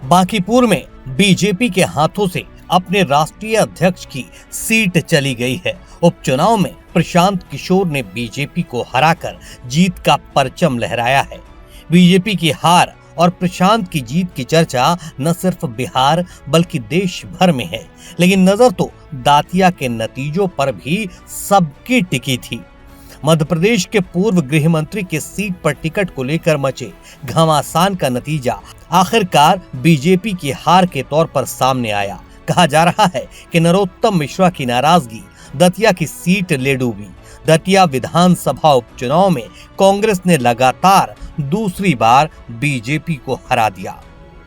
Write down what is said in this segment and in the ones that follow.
बांकीपुर में बीजेपी के हाथों से अपने राष्ट्रीय अध्यक्ष की सीट चली गई है। उपचुनाव में प्रशांत किशोर ने बीजेपी को हराकर जीत का परचम लहराया है। बीजेपी की हार और प्रशांत की जीत की चर्चा न सिर्फ बिहार बल्कि देश भर में है, लेकिन नजर तो दातिया के नतीजों पर भी सबकी टिकी थी। मध्य प्रदेश के पूर्व गृह मंत्री के सीट पर टिकट को लेकर मचे घमासान का नतीजा आखिरकार बीजेपी की हार के तौर पर सामने आया। कहा जा रहा है कि नरोत्तम मिश्रा की नाराजगी दतिया की सीट ले डूबी। दतिया विधानसभा उपचुनाव में कांग्रेस ने लगातार दूसरी बार बीजेपी को हरा दिया,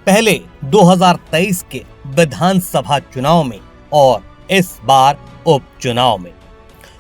पहले 2023 के विधानसभा चुनाव में और इस बार उपचुनाव में।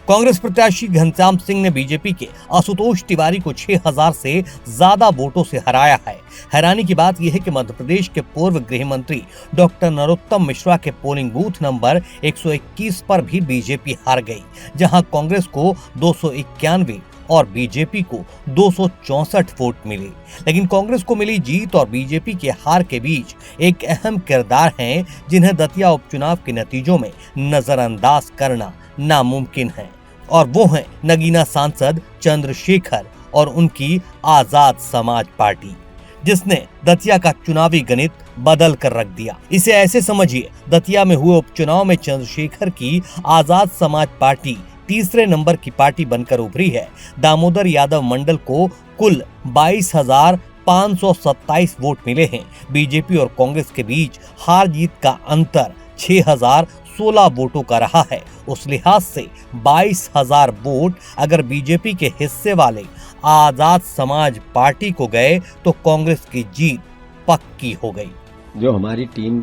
कांग्रेस प्रत्याशी घनश्याम सिंह ने बीजेपी के आशुतोष तिवारी को 6000 से ज्यादा वोटों से हराया है। हैरानी की बात यह है कि मध्य प्रदेश के पूर्व गृह मंत्री डॉक्टर नरोत्तम मिश्रा के पोलिंग बूथ नंबर 121 पर भी बीजेपी हार गई, जहां कांग्रेस को 291 और बीजेपी को 264 वोट मिले। लेकिन कांग्रेस को मिली जीत और बीजेपी के हार के बीच एक अहम किरदार हैं, जिन्हें दतिया उपचुनाव के नतीजों में नजरअंदाज करना नामुमकिन है, और वो हैं नगीना सांसद चंद्रशेखर और उनकी आजाद समाज पार्टी, जिसने दतिया का चुनावी गणित बदल कर रख दिया। इसे ऐसे समझिए, दतिया में हुए उपचुनाव में चंद्रशेखर की आजाद समाज पार्टी तीसरे नंबर की पार्टी बनकर उभरी है। दामोदर यादव मंडल को कुल 22,527 वोट मिले हैं। बीजेपी और कांग्रेस के बीच हार जीत का अंतर 6016 वोटों का रहा है। उस लिहाज से 22,000 वोट अगर बीजेपी के हिस्से वाले आजाद समाज पार्टी को गए तो कांग्रेस की जीत पक्की हो गई। जो हमारी टीम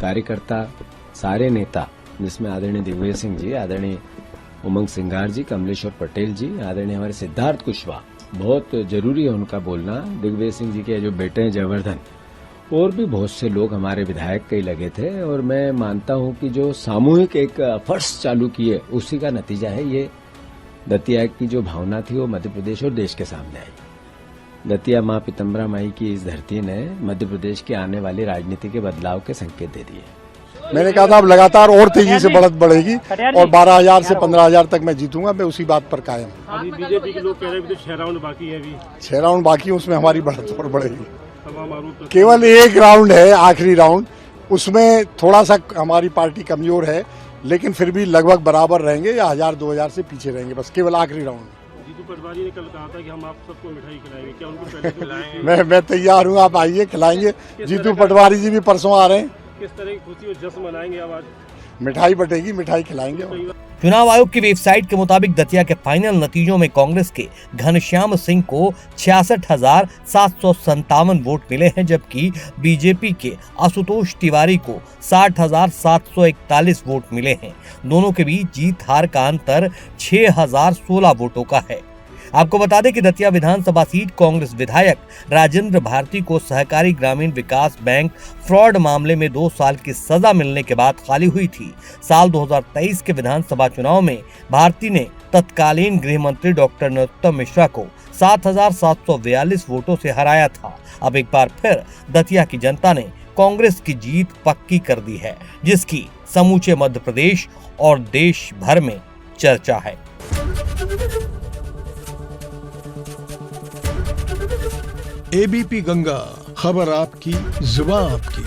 कार्यकर्ता सारे नेता, जिसमें आदरणीय दिग्विजय सिंह जी, आदरणीय उमंग सिंघार जी, कमलेश्वर पटेल जी, आदरणीय हमारे सिद्धार्थ कुशवाहा, बहुत जरूरी है उनका बोलना, दिग्विजय सिंह जी के जो बेटे हैं जयवर्धन, और भी बहुत से लोग हमारे विधायक कई लगे थे। और मैं मानता हूं कि जो सामूहिक एक एफर्ट्स चालू किए उसी का नतीजा है ये। दतिया की जो भावना थी वो मध्य प्रदेश और देश के सामने आई। दतिया मां पितम्बरा माई की इस धरती ने मध्य प्रदेश के आने वाली राजनीति के बदलाव के संकेत दे दिए। मैंने कहा था अब लगातार और तेजी से बढ़त बढ़ेगी और 12,000 से 15,000 तक मैं जीतूंगा। मैं उसी बात पर कायम हूँ। अभी बीजेपी के लोग कह रहे हैं 6 राउंड बाकी है, अभी 6 राउंड बाकी है, उसमें हमारी बढ़त और बढ़ेगी। केवल एक राउंड है, आखिरी राउंड, उसमें थोड़ा सा हमारी पार्टी कमजोर है, लेकिन फिर भी लगभग बराबर रहेंगे या 1000-2000 से पीछे रहेंगे, बस केवल आखिरी राउंड। जीतू पटवारी ने कल कहा था कि हम आप सबको मिठाई खिलाएंगे, क्या उनको पहले खिलाएंगे? मैं तैयार हूँ, आप आइए, खिलाएंगे। जीतू पटवारी जी भी परसों आ रहे हैं। किस तरह की खुशी और जश्न मनाएंगे आप आज? मिठाई बटेगी, मिठाई खिलाएंगे। चुनाव आयोग की वेबसाइट के मुताबिक दतिया के फाइनल नतीजों में कांग्रेस के घनश्याम सिंह को 66,757 वोट मिले हैं, जबकि बीजेपी के आशुतोष तिवारी को 60,741 वोट मिले हैं। दोनों के बीच जीत हार का अंतर 6,016 वोटों का है। आपको बता दें कि दतिया विधानसभा सीट कांग्रेस विधायक राजेंद्र भारती को सहकारी ग्रामीण विकास बैंक फ्रॉड मामले में 2 साल की सजा मिलने के बाद खाली हुई थी। साल 2023 के विधानसभा चुनाव में भारती ने तत्कालीन गृह मंत्री डॉक्टर नरोत्तम मिश्रा को 7,742 वोटों से हराया था। अब एक बार फिर दतिया की जनता ने कांग्रेस की जीत पक्की कर दी है, जिसकी समूचे मध्य प्रदेश और देश भर में चर्चा है। एबीपी गंगा, खबर आपकी, जुबान आपकी।